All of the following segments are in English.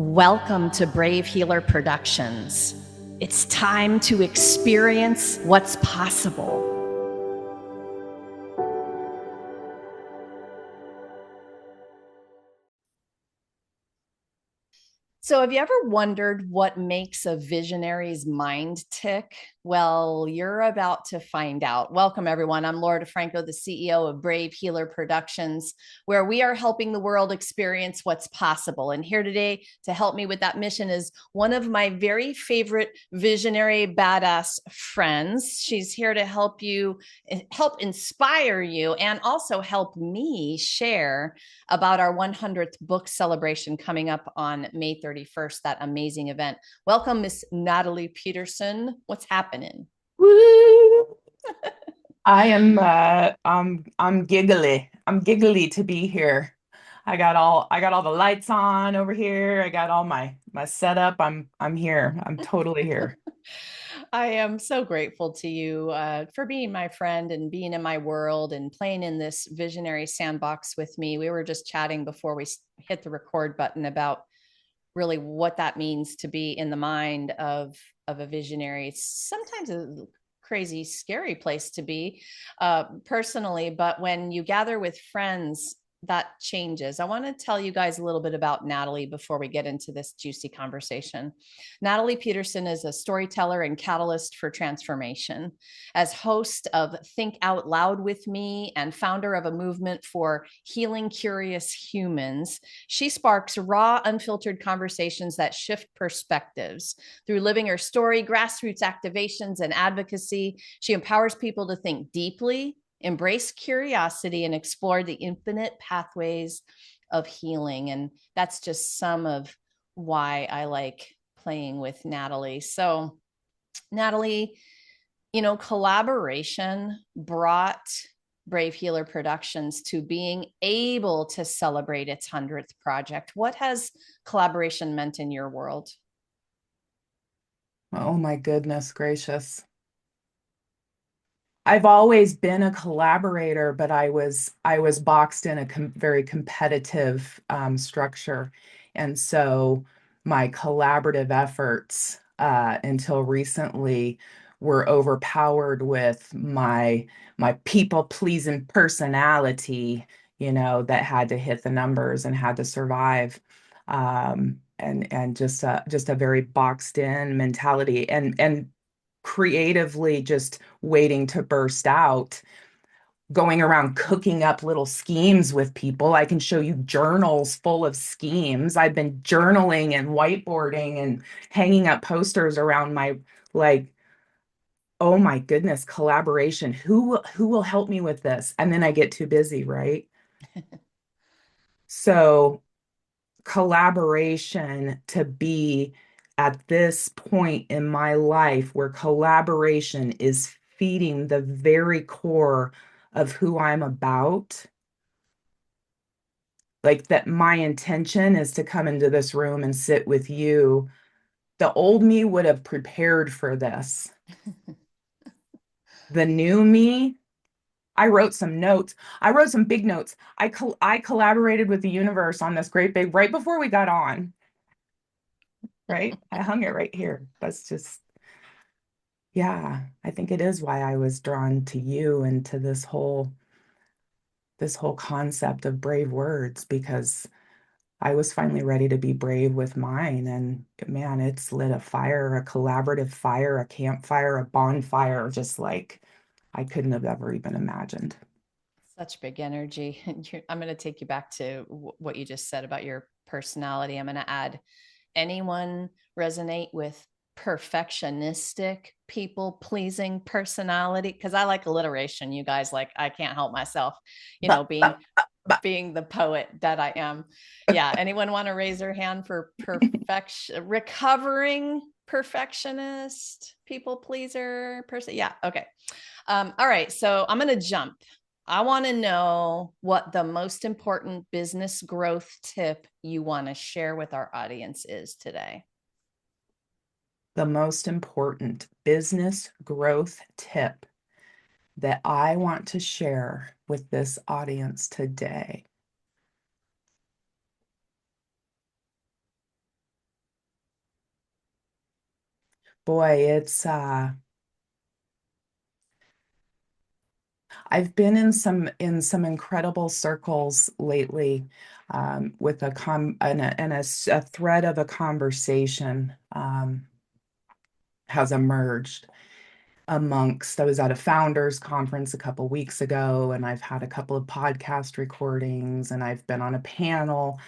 Welcome to Brave Healer Productions. It's time to experience what's possible. So, have you ever wondered what makes a visionary's mind tick? Well, you're about to find out. Welcome, everyone. I'm Laura DeFranco, the CEO of Brave Healer Productions, where we are helping the world experience what's possible. And here today to help me with that mission is one of my very favorite visionary badass friends. She's here to help inspire you, and also help me share about our 100th book celebration coming up on May 31st, that amazing event. Welcome, Miss Natalie Petersen. What's happening? Woo! I am I'm giggly. I'm giggly to be here. I got all the lights on over here. I got all my setup. I'm here. I'm totally here. I am so grateful to you for being my friend and being in my world and playing in this visionary sandbox with me. We were just chatting before we hit the record button about really what that means to be in the mind of a visionary. It's sometimes a crazy, scary place to be personally, but when you gather with friends, that changes. I want to tell you guys a little bit about Natalie before we get into this juicy conversation. Natalie Petersen is a storyteller and catalyst for transformation. As host of Think Out Loud with Me and founder of a movement for healing curious humans, she sparks raw, unfiltered conversations that shift perspectives. Through living her story, grassroots activations, and advocacy, she empowers people to think deeply, embrace curiosity, and explore the infinite pathways of healing. And that's just some of why I like playing with Natalie. So, Natalie, collaboration brought Brave Healer Productions to being able to celebrate its 100th project. What has collaboration meant in your world? Oh my goodness gracious. I've always been a collaborator, but I was boxed in a very competitive structure. And so my collaborative efforts until recently were overpowered with my people-pleasing personality, that had to hit the numbers and had to survive. And just a very boxed in mentality and creatively just waiting to burst out, going around cooking up little schemes with people. I can show you journals full of schemes. I've been journaling and whiteboarding and hanging up posters around my, like, oh my goodness, collaboration. Who will help me with this? And then I get too busy, right? So collaboration to be at this point in my life where collaboration is feeding the very core of who I'm about. Like that, my intention is to come into this room and sit with you. The old me would have prepared for this. The new me, I wrote some notes. I wrote some big notes. I collaborated with the universe on this great big right before we got on, right? I hung it right here. That's just, yeah, I think it is why I was drawn to you and to this whole concept of brave words, because I was finally ready to be brave with mine. And man, it's lit a fire, a collaborative fire, a campfire, a bonfire, just like I couldn't have ever even imagined. Such big energy. I'm going to take you back to what you just said about your personality. I'm going to add, anyone resonate with perfectionistic, people pleasing personality? Because I like alliteration. You guys, like, I can't help myself, But, being but, but, being the poet that I am. Yeah. Anyone want to raise their hand for perfection, recovering perfectionist, people pleaser person? Yeah. Okay. All right. So I'm going to jump. I want to know what the most important business growth tip you want to share with our audience is today. the most important business growth tip that I want to share with this audience today Boy, I've been in some incredible circles lately, with a com and a thread of a conversation has emerged amongst. I was at a founders conference a couple weeks ago, and I've had a couple of podcast recordings, and I've been on a panel,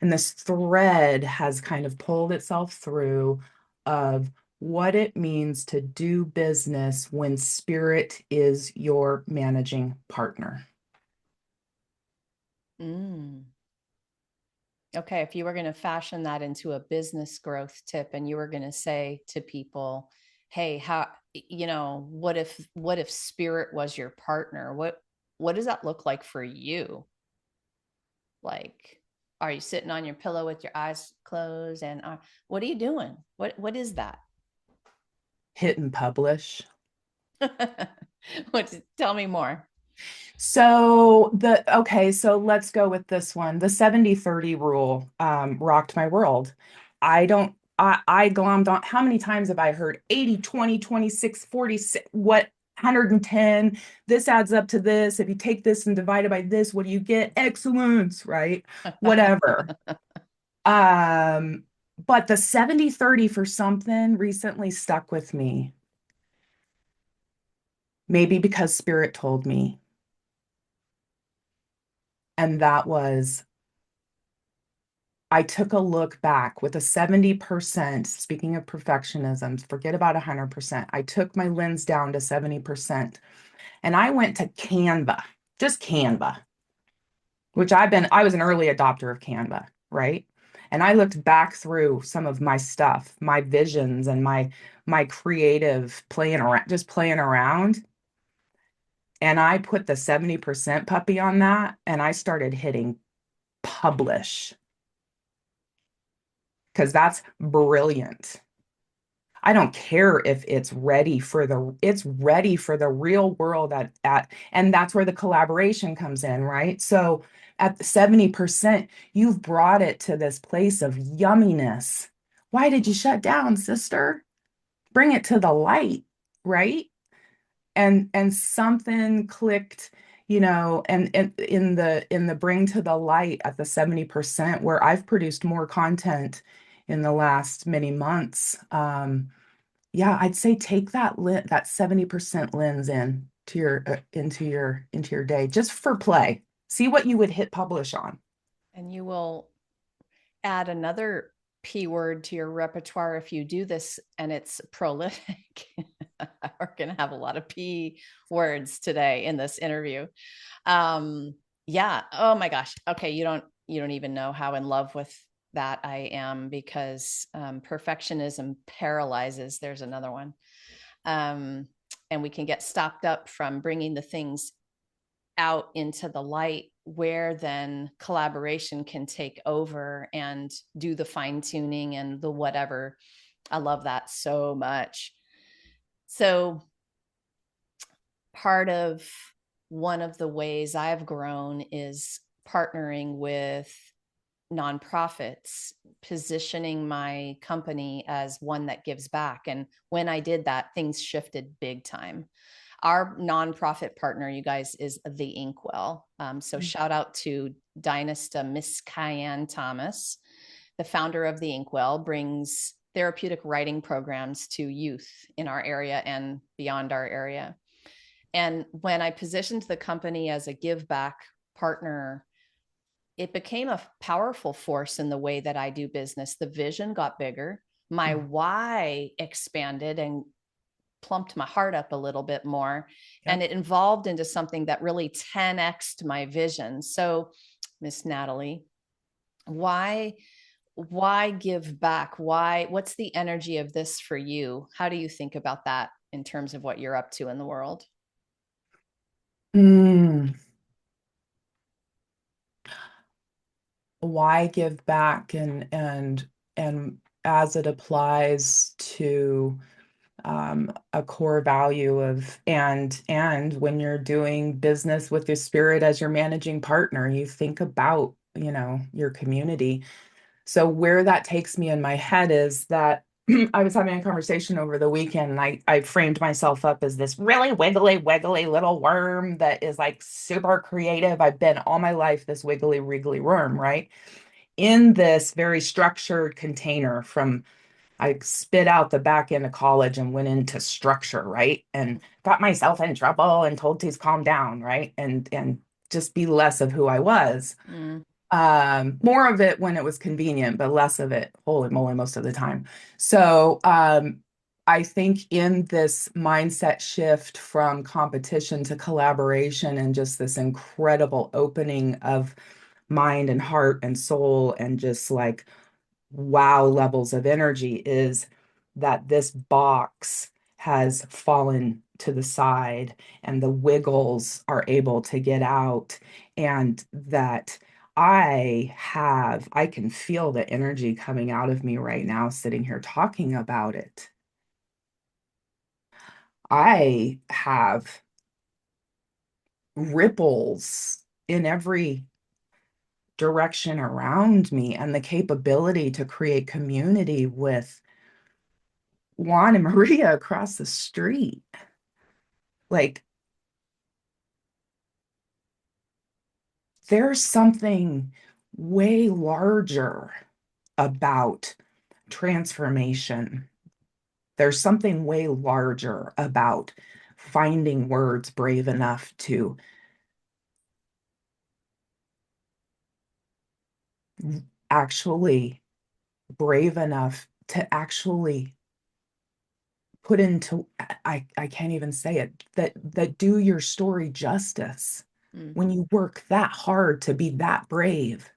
and this thread has kind of pulled itself through of what it means to do business when spirit is your managing partner. Mm. Okay, if you were going to fashion that into a business growth tip and you were going to say to people, "Hey, how, what if spirit was your partner? What does that look like for you? Like, are you sitting on your pillow with your eyes closed and what are you doing? What is that?" Hit and publish. Tell me more. So let's go with this one. The 70-30 rule rocked my world. I glommed on. How many times have I heard 80, 20, 26, 46, what, 110? This adds up to this. If you take this and divide it by this, what do you get? Excellence, right? Whatever. Um, but the 70-30 for something recently stuck with me. Maybe because Spirit told me. And that was, I took a look back with a 70%. Speaking of perfectionism, forget about 100%. I took my lens down to 70%, and I went to Canva, just Canva, which I was an early adopter of Canva, right? And I looked back through some of my stuff, my visions and my creative playing around, just playing around. And I put the 70% puppy on that, and I started hitting publish, because that's brilliant. I don't care if it's ready for the real world and that's where the collaboration comes in, right? So at the 70%, you've brought it to this place of yumminess. Why did you shut down, sister? Bring it to the light, right? And something clicked, and in the bring to the light at the 70%, where I've produced more content in the last many months. Yeah, I'd say take that 70% lens in to your into your day, just for play. See what you would hit publish on. And you will add another P word to your repertoire if you do this and it's prolific. We're going to have a lot of P words today in this interview. Yeah. Oh my gosh. Okay. You don't even know how in love with that I am, because perfectionism paralyzes. There's another one. Um, and we can get stopped up from bringing the things out into the light, where then collaboration can take over and do the fine tuning and the whatever. I love that so much. So, part of one of the ways I've grown is partnering with nonprofits, positioning my company as one that gives back. And when I did that, things shifted big time. Our nonprofit partner, you guys, is the Inkwell. So shout out to Dynaста Miss Cayenne Thomas, the founder of the Inkwell, brings therapeutic writing programs to youth in our area and beyond our area. And when I positioned the company as a give back partner, it became a powerful force in the way that I do business. The vision got bigger. My why expanded and plumped my heart up a little bit more. Yep. And it evolved into something that really 10x'd my vision. So, Miss Natalie, why give back? What's the energy of this for you? How do you think about that in terms of what you're up to in the world? Mm, why give back, and as it applies to a core value of, and when you're doing business with your spirit as your managing partner, you think about, your community. So where that takes me in my head is that I was having a conversation over the weekend and I framed myself up as this really wiggly, wiggly little worm that is like super creative. I've been all my life this wiggly, wiggly worm, right? In this very structured container from I spit out the back end of college and went into structure, right? And got myself in trouble and told to calm down, right? And just be less of who I was. Mm, More of it when it was convenient, but less of it, holy moly, most of the time. So I think in this mindset shift from competition to collaboration and just this incredible opening of mind and heart and soul and just like wow levels of energy is that this box has fallen to the side and the wiggles are able to get out, and that I can feel the energy coming out of me right now sitting here talking about it. I have ripples in every direction around me and the capability to create community with Juan and Maria across the street. Like, there's something way larger about transformation. There's something way larger about finding words brave enough to actually, brave enough to actually put into, I can't even say it, that do your story justice mm, when you work that hard to be that brave.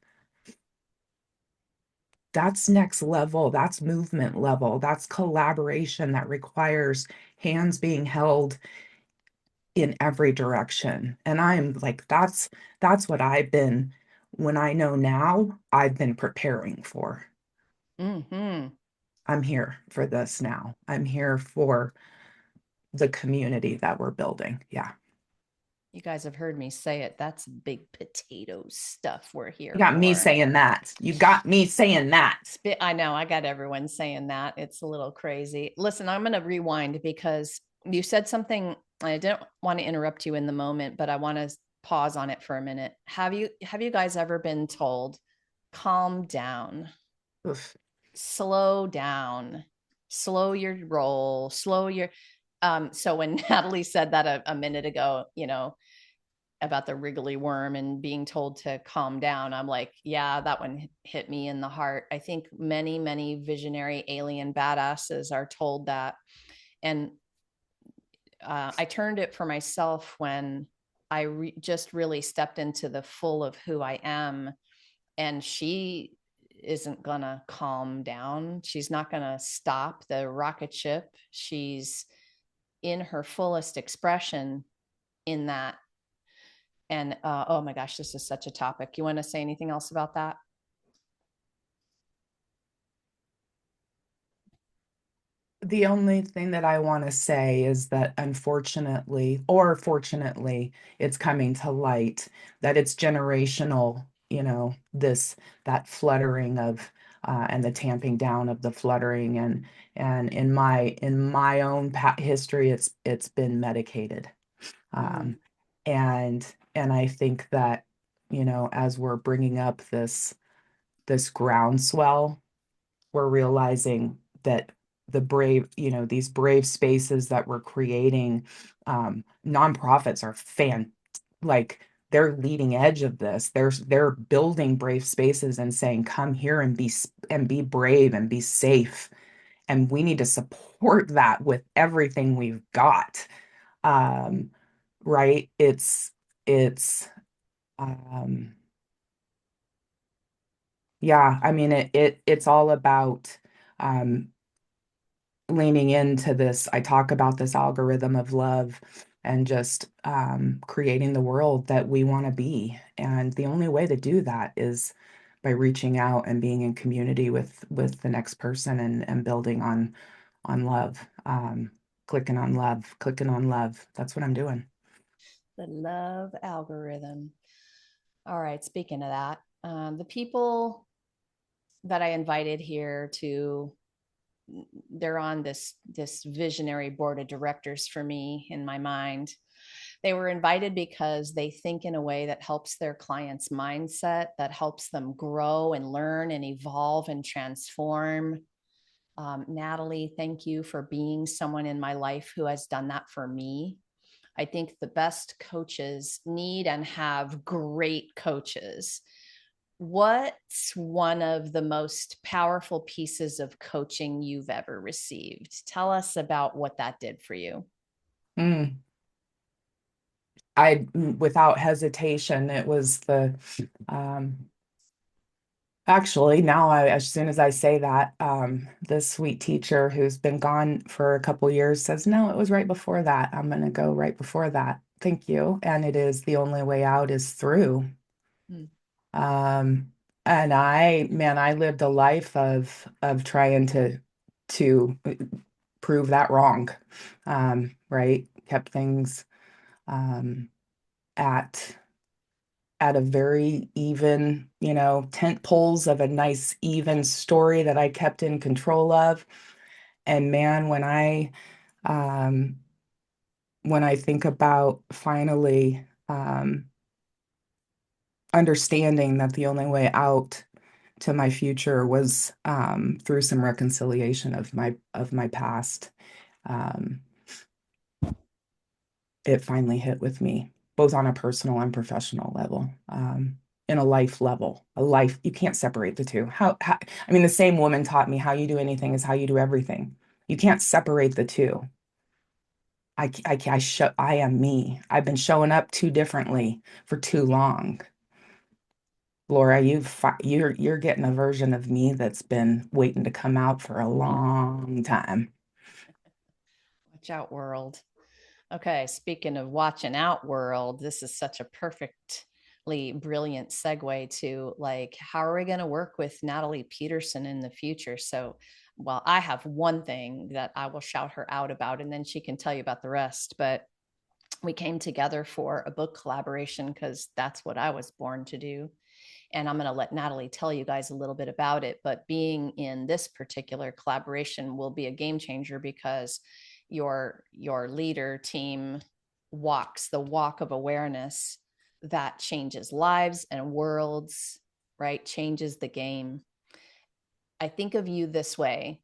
That's next level. That's movement level. That's collaboration that requires hands being held in every direction. And I'm like, that's what I've been, when I know now, I've been preparing for. mm-hmm. I'm here for this now. I'm here for the community that we're building. Yeah. You guys have heard me say it. That's big potato stuff we're You here got me for. saying that. You got me saying that. I know I got everyone saying that. It's a little crazy. Listen, I'm going to rewind because you said something. I didn't want to interrupt you in the moment, but I want to pause on it for a minute. Have you guys ever been told, calm down, Oof. slow down, slow your roll, slow your so when Natalie said that a minute ago, about the wriggly worm and being told to calm down, I'm like, yeah, that one hit me in the heart. I think many, many visionary alien badasses are told that. And I turned it for myself when just really stepped into the full of who I am. And she isn't going to calm down. She's not going to stop the rocket ship. She's in her fullest expression in that. And oh my gosh, this is such a topic. You want to say anything else about that? The only thing that I want to say is that unfortunately, or fortunately, it's coming to light that it's generational, this, that fluttering of and the tamping down of the fluttering, and in my own history, it's been medicated. Mm, Um, and I think that, as we're bringing up this groundswell, we're realizing that these brave spaces that we're creating, nonprofits are like they're leading edge of this. They're building brave spaces and saying, come here and be brave and be safe. And we need to support that with everything we've got. Um, right? It's um yeah, I mean it's all about um leaning into this. I talk about this algorithm of love and just creating the world that we want to be. And the only way to do that is by reaching out and being in community with the next person and building on love. Clicking on love, clicking on love. That's what I'm doing. the love algorithm. All right. Speaking of that, the people that I invited here to they're on this visionary board of directors for me in my mind. They were invited because they think in a way that helps their clients' mindset, that helps them grow and learn and evolve and transform. Natalie, thank you for being someone in my life who has done that for me. I think the best coaches need and have great coaches. What's one of the most powerful pieces of coaching you've ever received? Tell us about what that did for you. Mm. Without hesitation, it was um, actually, now as soon as I say that, this sweet teacher who's been gone for a couple years says, no, it was right before that. I'm going to go right before that. Thank you. And it is the only way out is through. Mm. Um, and man, I lived a life of trying to prove that wrong. Right? Kept things um, at at a very even, tent poles of a nice even story that I kept in control of. And man, um, when I think about finally understanding that the only way out to my future was through some reconciliation of my past. Um, it finally hit with me, both on a personal and professional level, in a life level. A life, you can't separate the two. I mean, the same woman taught me how you do anything is how you do everything. You can't separate the two. I am me. I've been showing up too differently for too long. Laura, you're getting a version of me that's been waiting to come out for a long time. Watch out, world. Okay, speaking of watching out, world, this is such a perfectly brilliant segue to like, how are we going to work with Natalie Petersen in the future? So, well, I have one thing that I will shout her out about, and then she can tell you about the rest. But we came together for a book collaboration because that's what I was born to do. And I'm going to let Natalie tell you guys a little bit about it. But being in this particular collaboration will be a game changer because your leader team walks the walk of awareness that changes lives and worlds, right? Changes the game. I think of you this way,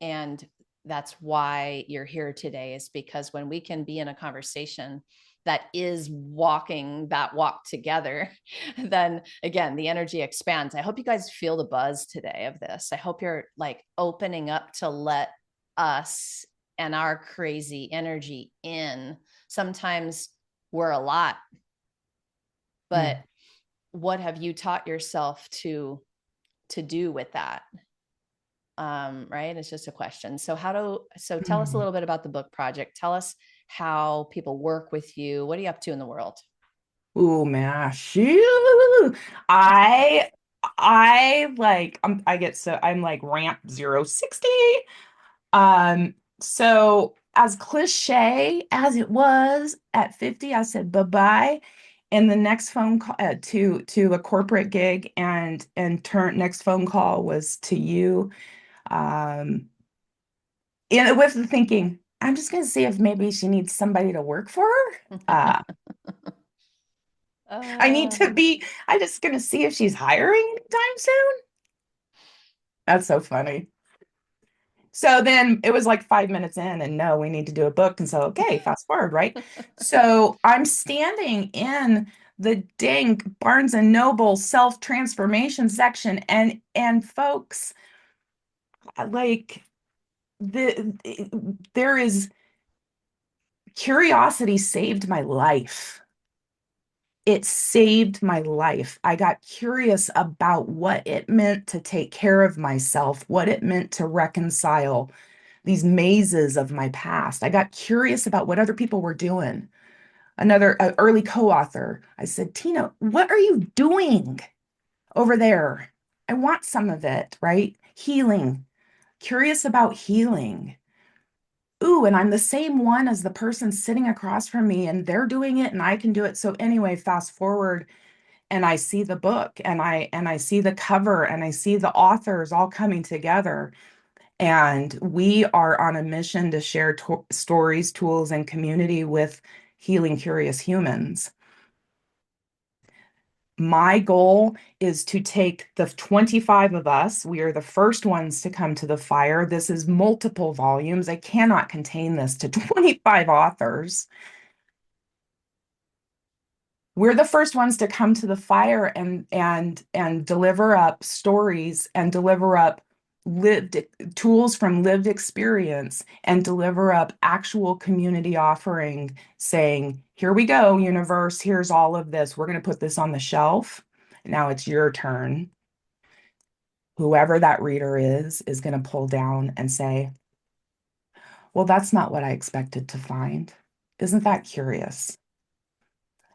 and that's why you're here today, is because when we can be in a conversation that is walking that walk together, then again, the energy expands. I hope you guys feel the buzz today of this. I hope you're like opening up to let us and our crazy energy in. Sometimes we're a lot, but Mm. what have you taught yourself to do with that? Right? It's just a question. So tell us a Mm. little bit about the book project. Tell us how people work with you. What are you up to in the world? Ooh, man, shoot. I I get so I'm like ramp 0 60. So as cliche as it was at 50, I said bye-bye. And the next phone call to a corporate gig and turn next phone call was to you. Um, and with the thinking, I'm just gonna see if maybe she needs somebody to work for her. I need uh, to be, I'm just gonna see if she's hiring anytime soon. That's so funny. So then it was like 5 minutes in, and no, we need to do a book. And so, okay, fast forward, right? So I'm standing in the dang Barnes and Noble self-transformation section, and folks, like there is curiosity saved my life. It saved my life. I got curious about what it meant to take care of myself, what it meant to reconcile these mazes of my past. I got curious about what other people were doing. Another early co-author, I said, Tina, what are you doing over there? I want some of it, right? Healing, curious about healing. Ooh, and I'm the same one as the person sitting across from me, and they're doing it, and I can do it. So anyway, fast forward, and I see the book, and I see the cover, and I see the authors all coming together. And we are on a mission to share stories, tools, and community with healing curious humans. My goal is to take the 25 of us. We are the first ones to come to the fire. This is multiple volumes. I cannot contain this to 25 authors. We're the first ones to come to the fire and deliver up stories and deliver up lived tools from lived experience and deliver up actual community offering saying, here we go, universe, here's all of this. We're going to put this on the shelf. Now it's your turn. Whoever that reader is going to pull down and say, well, that's not what I expected to find. Isn't that curious?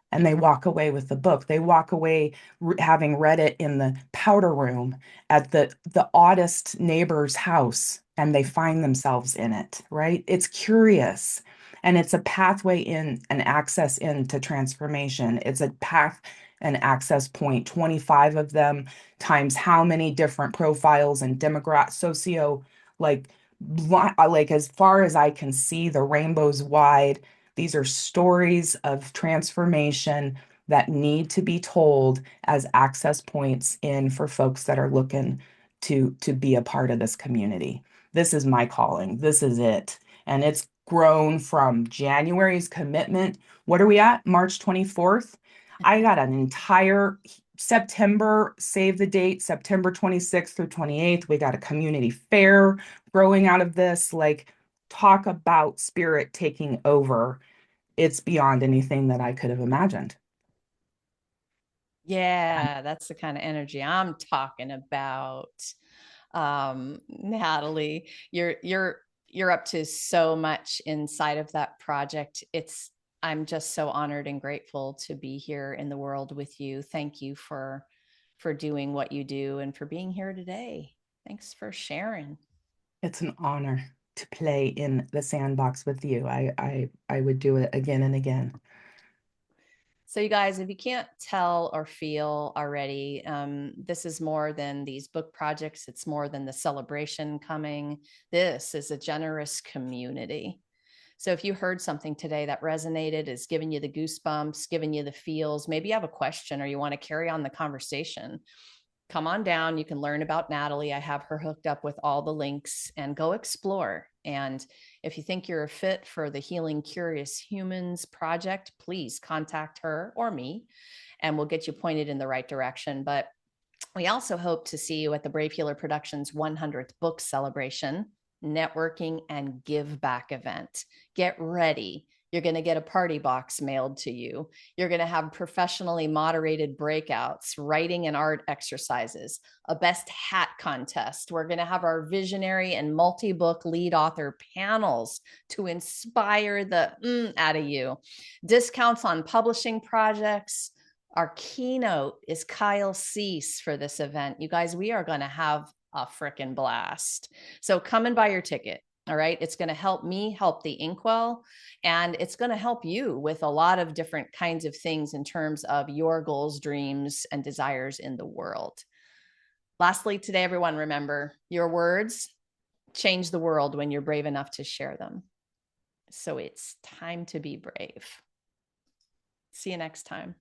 And they walk away with the book. They walk away having read it in the powder room at the oddest neighbor's house, and they find themselves in it, right? It's curious. And it's a pathway in and access into transformation. It's a path and access point, 25 of them times how many different profiles and demographic socio like like as far as I can see, the rainbow's wide. These are stories of transformation that need to be told as access points in for folks that are looking to be a part of this community. This is my calling. This is it. And it's grown from January's commitment. What are we at? March 24th. I got an entire September, save the date, September 26th through 28th. We got a community fair growing out of this. Like, talk about spirit taking over. It's beyond anything that I could have imagined. Yeah, that's the kind of energy I'm talking about. Natalie, you're up to so much inside of that project. I'm just so honored and grateful to be here in the world with you. Thank you for doing what you do and for being here today. Thanks for sharing. It's an honor to play in the sandbox with you. I would do it again and again. So, you guys, if you can't tell or feel already, this is more than these book projects. It's more than the celebration coming. This is a generous community. So, if you heard something today that resonated, is giving you the goosebumps, giving you the feels, maybe you have a question or you want to carry on the conversation, come on down. You can learn about Natalie. I have her hooked up with all the links and go explore. And if you think you're a fit for the Healing Curious Humans project, please contact her or me and we'll get you pointed in the right direction. But we also hope to see you at the Brave Healer Productions 100th book celebration, networking, and give back event. Get ready. You're going to get a party box mailed to you. You're going to have professionally moderated breakouts, writing and art exercises, a best hat contest. We're going to have our visionary and multi-book lead author panels to inspire the out of you. Discounts on publishing projects. Our keynote is Kyle Cease for this event. You guys, we are going to have a freaking blast. So come and buy your ticket. All right. It's going to help me help the Inkwell, and it's going to help you with a lot of different kinds of things in terms of your goals, dreams, and desires in the world. Lastly, today, everyone, remember your words change the world when you're brave enough to share them. So it's time to be brave. See you next time.